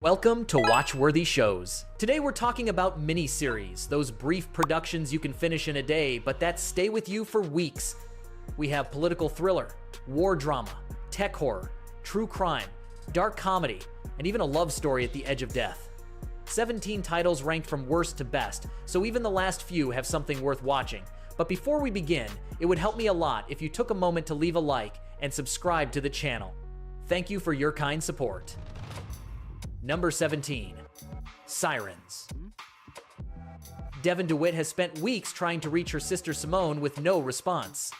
Welcome to Watch-Worthy Shows. Today we're talking about miniseries, those brief productions you can finish in a day, but that stay with you for weeks. We have political thriller, war drama, tech horror, true crime, dark comedy, and even a love story at the edge of death. 17 titles ranked from worst to best, so even the last few have something worth watching. But before we begin, it would help me a lot if you took a moment to leave a like and subscribe to the channel. Thank you for your kind support. Number 17, Sirens. Devin DeWitt has spent weeks trying to reach her sister Simone with no response.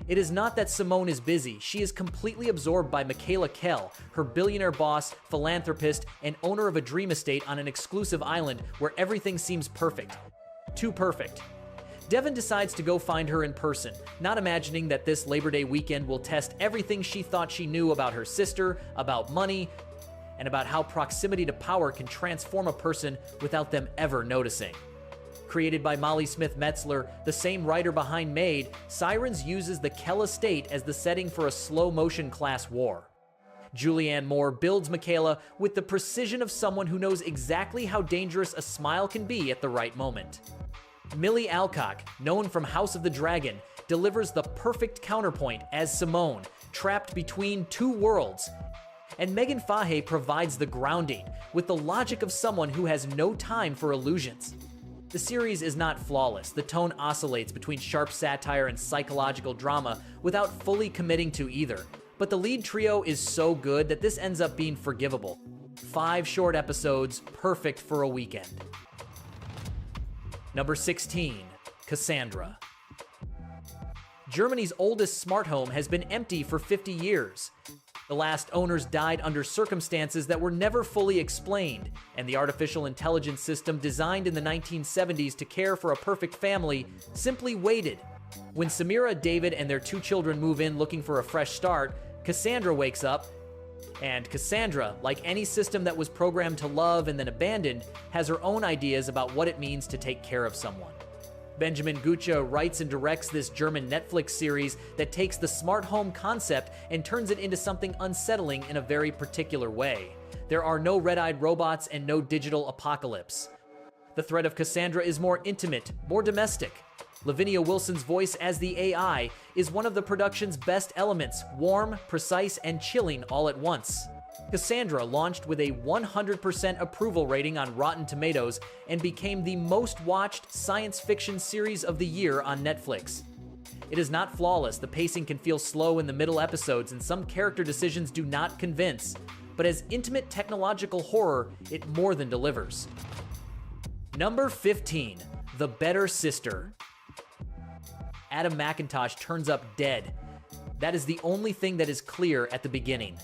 It is not that Simone is busy, she is completely absorbed by Michaela Kell, her billionaire boss, philanthropist, and owner of a dream estate on an exclusive island where everything seems perfect. Too perfect. Devin decides to go find her in person, not imagining that this Labor Day weekend will test everything she thought she knew about her sister, about money, and about how proximity to power can transform a person without them ever noticing. Created by Molly Smith Metzler, the same writer behind Made, Sirens uses the Kell estate as the setting for a slow-motion class war. Julianne Moore builds Michaela with the precision of someone who knows exactly how dangerous a smile can be at the right moment. Millie Alcock, known from House of the Dragon, delivers the perfect counterpoint as Simone, trapped between two worlds. And Megan Fahey provides the grounding, with the logic of someone who has no time for illusions. The series is not flawless. The tone oscillates between sharp satire and psychological drama without fully committing to either. But the lead trio is so good that this ends up being forgivable. 5 short episodes, perfect for a weekend. Number 16, Cassandra. Germany's oldest smart home has been empty for 50 years. The last owners died under circumstances that were never fully explained, and the artificial intelligence system designed in the 1970s to care for a perfect family simply waited. When Samira, David, and their 2 children move in looking for a fresh start, Cassandra wakes up, and Cassandra, like any system that was programmed to love and then abandoned, has her own ideas about what it means to take care of someone. Benjamin Guccia writes and directs this German Netflix series that takes the smart home concept and turns it into something unsettling in a very particular way. There are no red-eyed robots and no digital apocalypse. The threat of Cassandra is more intimate, more domestic. Lavinia Wilson's voice as the AI is one of the production's best elements, warm, precise, and chilling all at once. Cassandra launched with a 100% approval rating on Rotten Tomatoes and became the most watched science fiction series of the year on Netflix. It is not flawless, the pacing can feel slow in the middle episodes and some character decisions do not convince, but as intimate technological horror, it more than delivers. Number 15, The Better Sister. Adam McIntosh turns up dead. That is the only thing that is clear at the beginning.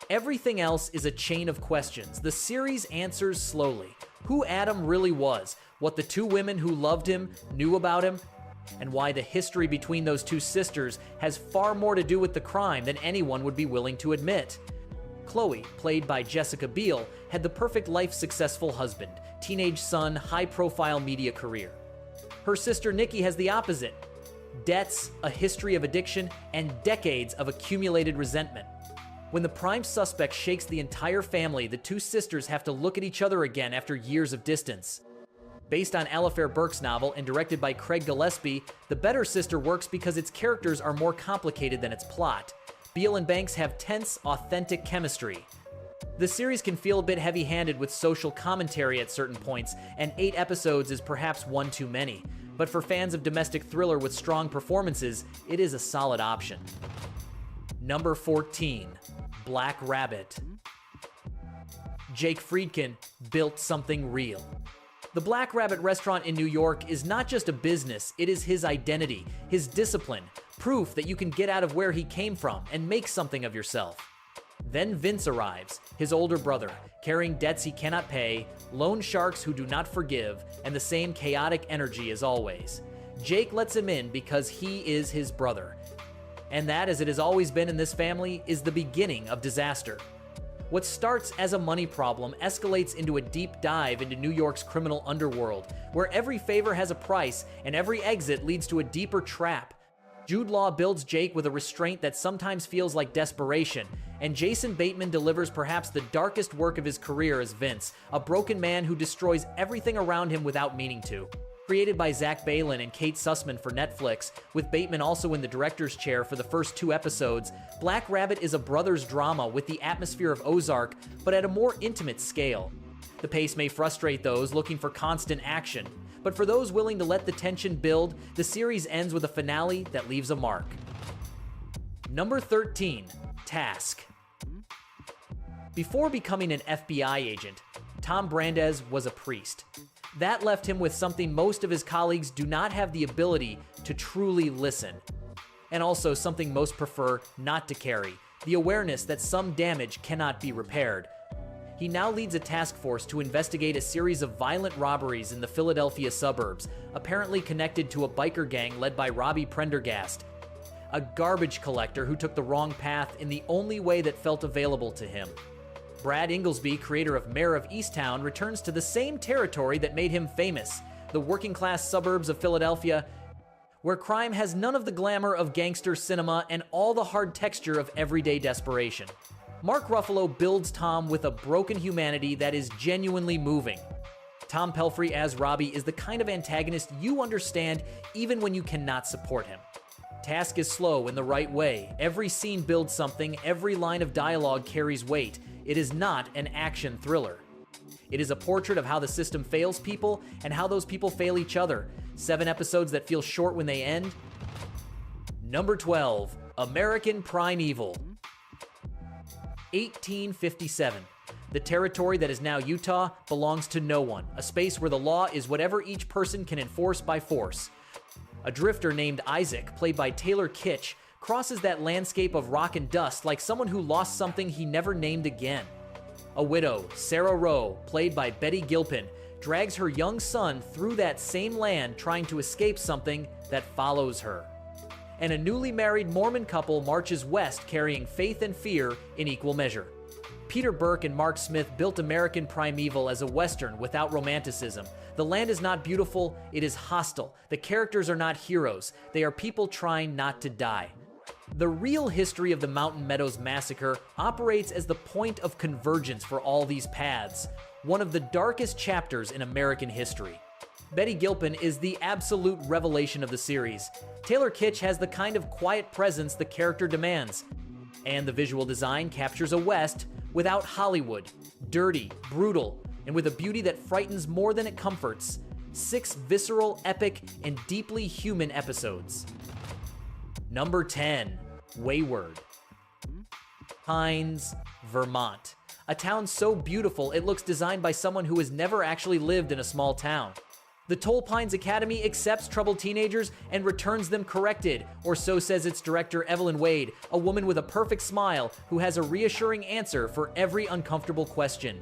Everything else is a chain of questions. The series answers slowly. Who Adam really was, what the 2 women who loved him knew about him, and why the history between those 2 sisters has far more to do with the crime than anyone would be willing to admit. Chloe, played by Jessica Biel, had the perfect life-successful husband, teenage son, high-profile media career. Her sister Nikki has the opposite. Debts, a history of addiction, and decades of accumulated resentment. When the prime suspect shakes the entire family, the 2 sisters have to look at each other again after years of distance. Based on Alistair Burke's novel and directed by Craig Gillespie, The Better Sister works because its characters are more complicated than its plot. Biel and Banks have tense, authentic chemistry. The series can feel a bit heavy-handed with social commentary at certain points, and 8 episodes is perhaps one too many. But for fans of domestic thriller with strong performances, it is a solid option. Number 14, Black Rabbit. Jake Friedkin built something real. The Black Rabbit restaurant in New York is not just a business, it is his identity, his discipline, proof that you can get out of where he came from and make something of yourself. Then Vince arrives, his older brother, carrying debts he cannot pay, loan sharks who do not forgive, and the same chaotic energy as always. Jake lets him in because he is his brother. And that, as it has always been in this family, is the beginning of disaster. What starts as a money problem escalates into a deep dive into New York's criminal underworld, where every favor has a price and every exit leads to a deeper trap. Jude Law builds Jake with a restraint that sometimes feels like desperation, and Jason Bateman delivers perhaps the darkest work of his career as Vince, a broken man who destroys everything around him without meaning to. Created by Zach Baylin and Kate Sussman for Netflix, with Bateman also in the director's chair for the first 2 episodes, Black Rabbit is a brothers drama with the atmosphere of Ozark, but at a more intimate scale. The pace may frustrate those looking for constant action, but for those willing to let the tension build, the series ends with a finale that leaves a mark. Number 13, Task. Before becoming an FBI agent, Tom Brandes was a priest. That left him with something most of his colleagues do not have the ability to truly listen. And also something most prefer not to carry, the awareness that some damage cannot be repaired. He now leads a task force to investigate a series of violent robberies in the Philadelphia suburbs, apparently connected to a biker gang led by Robbie Prendergast, a garbage collector who took the wrong path in the only way that felt available to him. Brad Inglesby, creator of Mayor of Easttown, returns to the same territory that made him famous, the working-class suburbs of Philadelphia, where crime has none of the glamour of gangster cinema and all the hard texture of everyday desperation. Mark Ruffalo builds Tom with a broken humanity that is genuinely moving. Tom Pelphrey as Robbie is the kind of antagonist you understand even when you cannot support him. Task is slow in the right way. Every scene builds something, every line of dialogue carries weight. It is not an action thriller. It is a portrait of how the system fails people and how those people fail each other. 7 episodes that feel short when they end. Number 12, American Primeval. 1857. The territory that is now Utah belongs to no one, a space where the law is whatever each person can enforce by force. A drifter named Isaac, played by Taylor Kitsch, crosses that landscape of rock and dust like someone who lost something he never named again. A widow, Sarah Rowe, played by Betty Gilpin, drags her young son through that same land trying to escape something that follows her. And a newly married Mormon couple marches west carrying faith and fear in equal measure. Peter Burke and Mark Smith built American Primeval as a Western without romanticism. The land is not beautiful, it is hostile. The characters are not heroes, they are people trying not to die. The real history of the Mountain Meadows Massacre operates as the point of convergence for all these paths, one of the darkest chapters in American history. Betty Gilpin is the absolute revelation of the series. Taylor Kitsch has the kind of quiet presence the character demands. And the visual design captures a West without Hollywood, dirty, brutal, and with a beauty that frightens more than it comforts. 6 visceral, epic, and deeply human episodes. Number 10, WAYWARD. Hines, Vermont. A town so beautiful it looks designed by someone who has never actually lived in a small town. The Toll Pines Academy accepts troubled teenagers and returns them corrected, or so says its director Evelyn Wade, a woman with a perfect smile who has a reassuring answer for every uncomfortable question.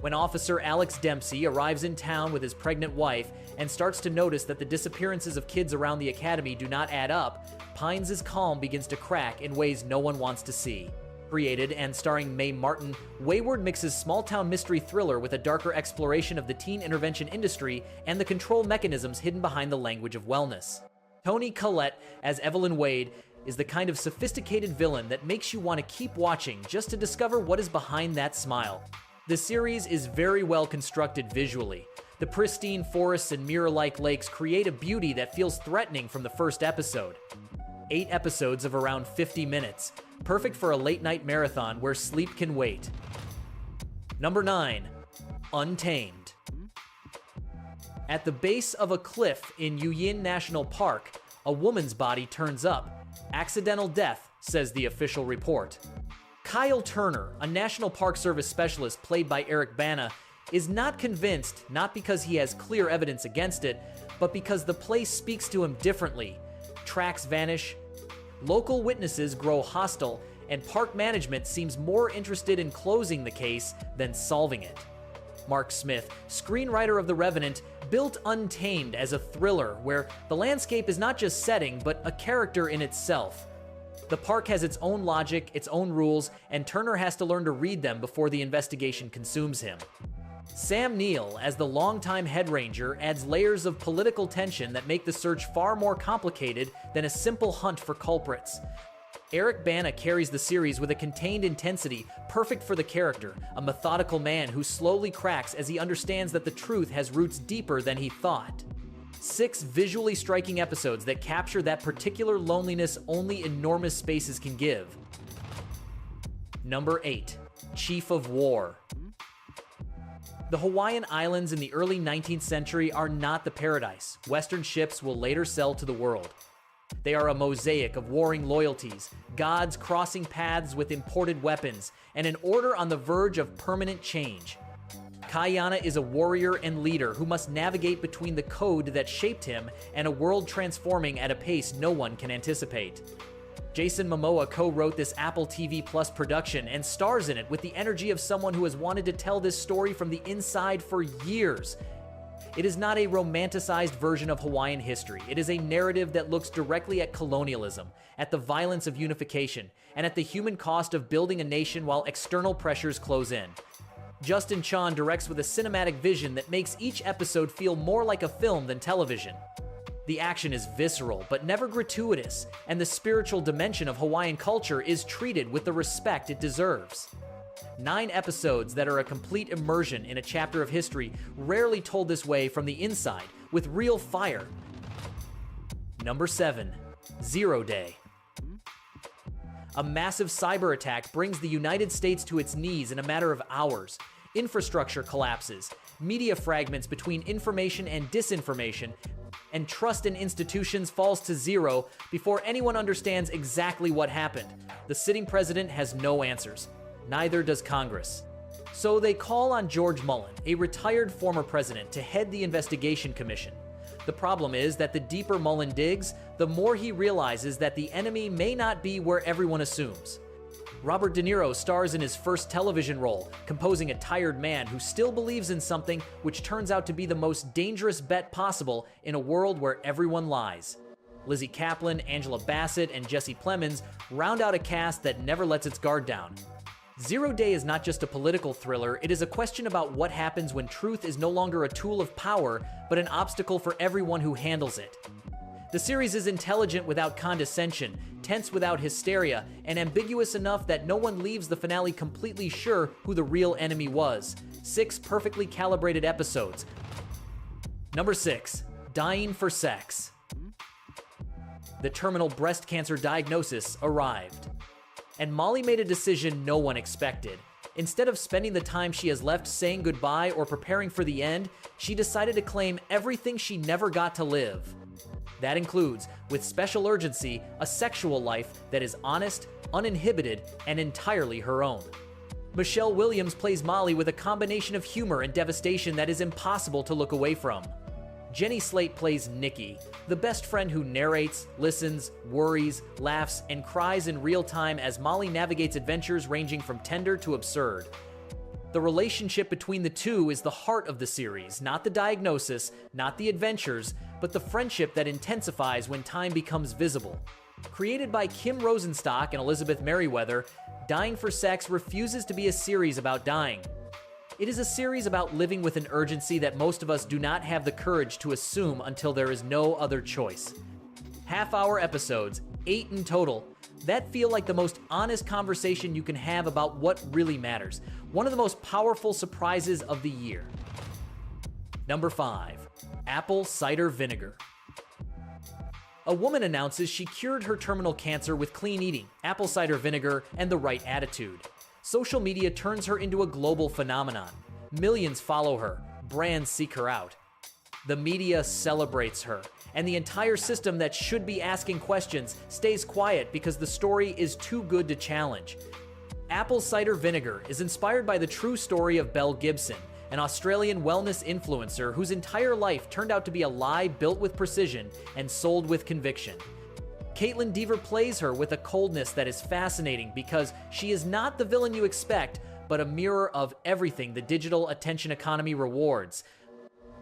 When Officer Alex Dempsey arrives in town with his pregnant wife and starts to notice that the disappearances of kids around the academy do not add up, Pines' calm begins to crack in ways no one wants to see. Created and starring Mae Martin, WAYWARD mixes small-town mystery thriller with a darker exploration of the teen intervention industry and the control mechanisms hidden behind the language of wellness. Toni Collette, as Evelyn Wade, is the kind of sophisticated villain that makes you want to keep watching just to discover what is behind that smile. The series is very well constructed visually. The pristine forests and mirror-like lakes create a beauty that feels threatening from the first episode. 8 episodes of around 50 minutes, perfect for a late-night marathon where sleep can wait. Number 9, Untamed. At the base of a cliff in Uyin National Park, a woman's body turns up. Accidental death, says the official report. Kyle Turner, a National Park Service specialist played by Eric Bana, is not convinced, not because he has clear evidence against it, but because the place speaks to him differently. Tracks vanish, local witnesses grow hostile, and park management seems more interested in closing the case than solving it. Mark Smith, screenwriter of The Revenant, built Untamed as a thriller where the landscape is not just setting, but a character in itself. The park has its own logic, its own rules, and Turner has to learn to read them before the investigation consumes him. Sam Neill, as the longtime head ranger, adds layers of political tension that make the search far more complicated than a simple hunt for culprits. Eric Bana carries the series with a contained intensity perfect for the character, a methodical man who slowly cracks as he understands that the truth has roots deeper than he thought. 6 visually striking episodes that capture that particular loneliness only enormous spaces can give. Number 8. Chief of War. The Hawaiian Islands in the early 19th century are not the paradise Western ships will later sell to the world. They are a mosaic of warring loyalties, gods crossing paths with imported weapons, and an order on the verge of permanent change. Kaiana is a warrior and leader who must navigate between the code that shaped him and a world transforming at a pace no one can anticipate. Jason Momoa co-wrote this Apple TV Plus production and stars in it with the energy of someone who has wanted to tell this story from the inside for years. It is not a romanticized version of Hawaiian history. It is a narrative that looks directly at colonialism, at the violence of unification, and at the human cost of building a nation while external pressures close in. Justin Chon directs with a cinematic vision that makes each episode feel more like a film than television. The action is visceral, but never gratuitous, and the spiritual dimension of Hawaiian culture is treated with the respect it deserves. 9 episodes that are a complete immersion in a chapter of history, rarely told this way from the inside, with real fire. Number 7. Zero Day. A massive cyber attack brings the United States to its knees in a matter of hours. Infrastructure collapses, media fragments between information and disinformation, and trust in institutions falls to zero before anyone understands exactly what happened. The sitting president has no answers. Neither does Congress. So they call on George Mullen, a retired former president, to head the investigation commission. The problem is that the deeper Mullen digs, the more he realizes that the enemy may not be where everyone assumes. Robert De Niro stars in his first television role, composing a tired man who still believes in something which turns out to be the most dangerous bet possible in a world where everyone lies. Lizzie Kaplan, Angela Bassett, and Jesse Plemons round out a cast that never lets its guard down. Zero Day is not just a political thriller, it is a question about what happens when truth is no longer a tool of power, but an obstacle for everyone who handles it. The series is intelligent without condescension, tense without hysteria, and ambiguous enough that no one leaves the finale completely sure who the real enemy was. 6 perfectly calibrated episodes. Number 6. Dying for Sex. The terminal breast cancer diagnosis arrived. And Molly made a decision no one expected. Instead of spending the time she has left saying goodbye or preparing for the end, she decided to claim everything she never got to live. That includes, with special urgency, a sexual life that is honest, uninhibited, and entirely her own. Michelle Williams plays Molly with a combination of humor and devastation that is impossible to look away from. Jenny Slate plays Nikki, the best friend who narrates, listens, worries, laughs, and cries in real time as Molly navigates adventures ranging from tender to absurd. The relationship between the two is the heart of the series, not the diagnosis, not the adventures, but the friendship that intensifies when time becomes visible. Created by Kim Rosenstock and Elizabeth Merriweather, Dying for Sex refuses to be a series about dying. It is a series about living with an urgency that most of us do not have the courage to assume until there is no other choice. Half-hour episodes, 8 in total, that feel like the most honest conversation you can have about what really matters. One of the most powerful surprises of the year. Number 5. Apple cider vinegar. A woman announces she cured her terminal cancer with clean eating, apple cider vinegar, and the right attitude. Social media turns her into a global phenomenon. Millions follow her. Brands seek her out. The media celebrates her, and the entire system that should be asking questions stays quiet because the story is too good to challenge. Apple cider vinegar is inspired by the true story of Belle Gibson, an Australian wellness influencer whose entire life turned out to be a lie built with precision and sold with conviction. Caitlin Dever plays her with a coldness that is fascinating because she is not the villain you expect, but a mirror of everything the digital attention economy rewards.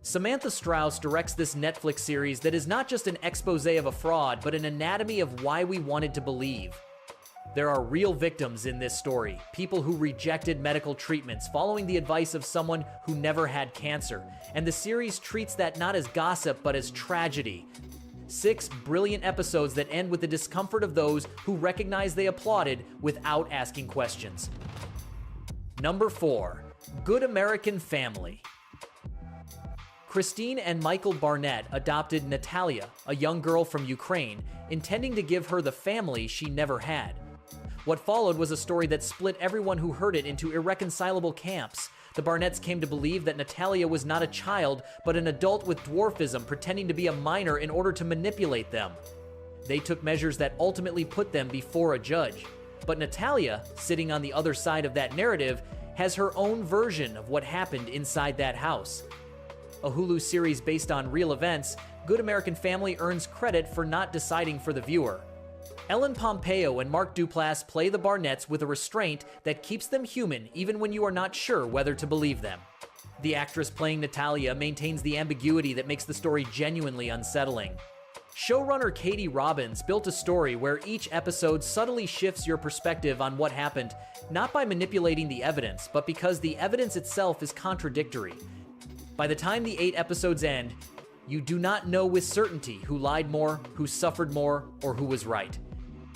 Samantha Strauss directs this Netflix series that is not just an expose of a fraud, but an anatomy of why we wanted to believe. There are real victims in this story, people who rejected medical treatments following the advice of someone who never had cancer, and the series treats that not as gossip but as tragedy. 6 brilliant episodes that end with the discomfort of those who recognize they applauded without asking questions. Number 4. Good American Family. Christine and Michael Barnett adopted Natalia, a young girl from Ukraine, intending to give her the family she never had. What followed was a story that split everyone who heard it into irreconcilable camps. The Barnetts came to believe that Natalia was not a child, but an adult with dwarfism pretending to be a minor in order to manipulate them. They took measures that ultimately put them before a judge. But Natalia, sitting on the other side of that narrative, has her own version of what happened inside that house. A Hulu series based on real events, Good American Family earns credit for not deciding for the viewer. Ellen Pompeo and Mark Duplass play the Barnetts with a restraint that keeps them human even when you are not sure whether to believe them. The actress playing Natalia maintains the ambiguity that makes the story genuinely unsettling. Showrunner Katie Robbins built a story where each episode subtly shifts your perspective on what happened, not by manipulating the evidence, but because the evidence itself is contradictory. By the time the 8 episodes end, you do not know with certainty who lied more, who suffered more, or who was right.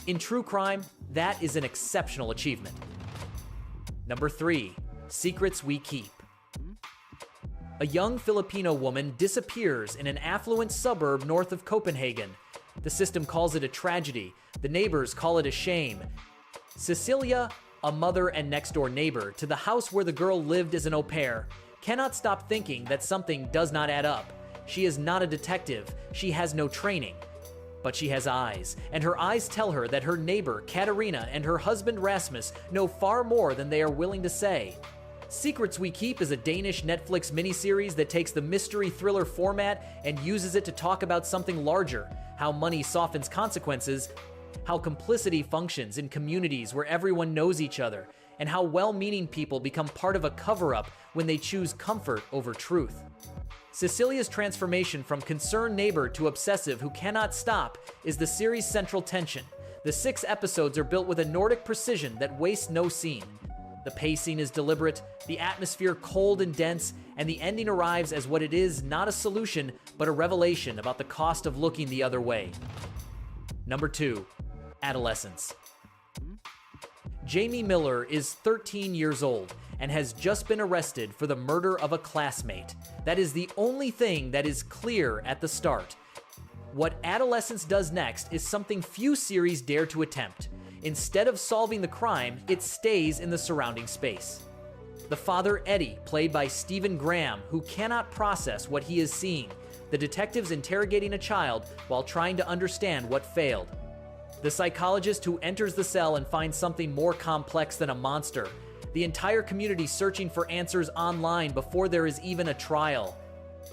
In true crime, that is an exceptional achievement. Number 3. Secrets We Keep. A young Filipino woman disappears in an affluent suburb north of Copenhagen. The system calls it a tragedy. The neighbors call it a shame. Cecilia, a mother and next-door neighbor to the house where the girl lived as an au pair, cannot stop thinking that something does not add up. She is not a detective. She has no training. But she has eyes, and her eyes tell her that her neighbor, Katarina, and her husband, Rasmus, know far more than they are willing to say. Secrets We Keep is a Danish Netflix miniseries that takes the mystery thriller format and uses it to talk about something larger, how money softens consequences, how complicity functions in communities where everyone knows each other, and how well-meaning people become part of a cover-up when they choose comfort over truth. Cecilia's transformation from concerned neighbor to obsessive who cannot stop is the series' central tension. The 6 episodes are built with a Nordic precision that wastes no scene. The pacing is deliberate, the atmosphere cold and dense, and the ending arrives as what it is, not a solution, but a revelation about the cost of looking the other way. Number 2. Adolescence. Jamie Miller is 13 years old and has just been arrested for the murder of a classmate. That is the only thing that is clear at the start. What Adolescence does next is something few series dare to attempt. Instead of solving the crime, it stays in the surrounding space. The father, Eddie, played by Stephen Graham, who cannot process what he is seeing. The detectives interrogating a child while trying to understand what failed. The psychologist who enters the cell and finds something more complex than a monster. The entire community searching for answers online before there is even a trial.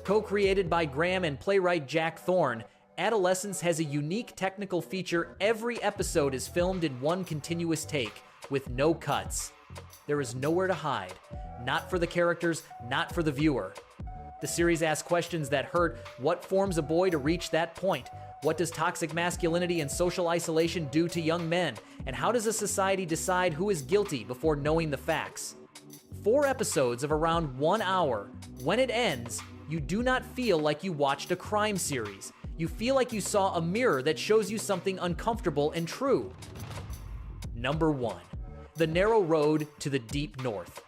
Co-created by Graham and playwright Jack Thorne, Adolescence has a unique technical feature. Every episode is filmed in one continuous take, with no cuts. There is nowhere to hide. Not for the characters, not for the viewer. The series asks questions that hurt. What forms a boy to reach that point? What does toxic masculinity and social isolation do to young men? And how does a society decide who is guilty before knowing the facts? 4 episodes of around 1 hour. When it ends, you do not feel like you watched a crime series. You feel like you saw a mirror that shows you something uncomfortable and true. Number 1. The Narrow Road to the Deep North.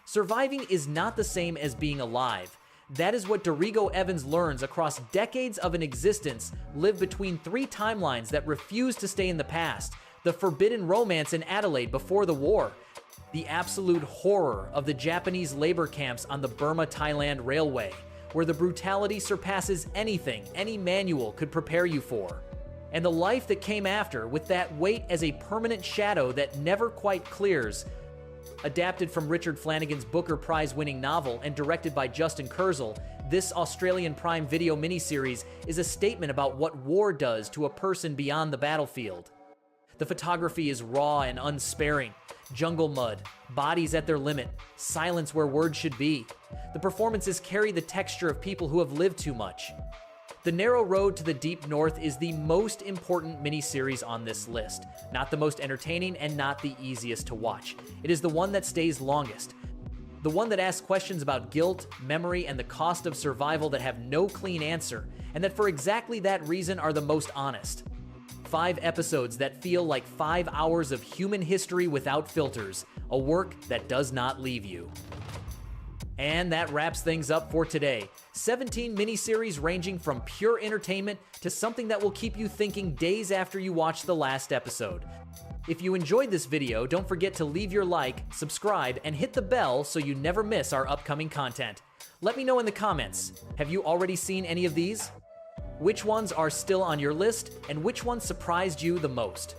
Surviving is not the same as being alive. That is what Dorigo Evans learns across decades of an existence lived between 3 timelines that refuse to stay in the past. The forbidden romance in Adelaide before the war. The absolute horror of the Japanese labor camps on the Burma-Thailand Railway, where the brutality surpasses anything any manual could prepare you for. And the life that came after, with that weight as a permanent shadow that never quite clears. Adapted from Richard Flanagan's Booker Prize-winning novel and directed by Justin Kurzel, this Australian Prime Video miniseries is a statement about what war does to a person beyond the battlefield. The photography is raw and unsparing. Jungle mud, bodies at their limit, silence where words should be. The performances carry the texture of people who have lived too much. The Narrow Road to the Deep North is the most important miniseries on this list. Not the most entertaining and not the easiest to watch. It is the one that stays longest. The one that asks questions about guilt, memory, and the cost of survival that have no clean answer, and that for exactly that reason are the most honest. 5 episodes that feel like 5 hours of human history without filters, a work that does not leave you. And that wraps things up for today. 17 miniseries ranging from pure entertainment to something that will keep you thinking days after you watch the last episode. If you enjoyed this video, don't forget to leave your like, subscribe, and hit the bell so you never miss our upcoming content. Let me know in the comments, have you already seen any of these? Which ones are still on your list, and which ones surprised you the most?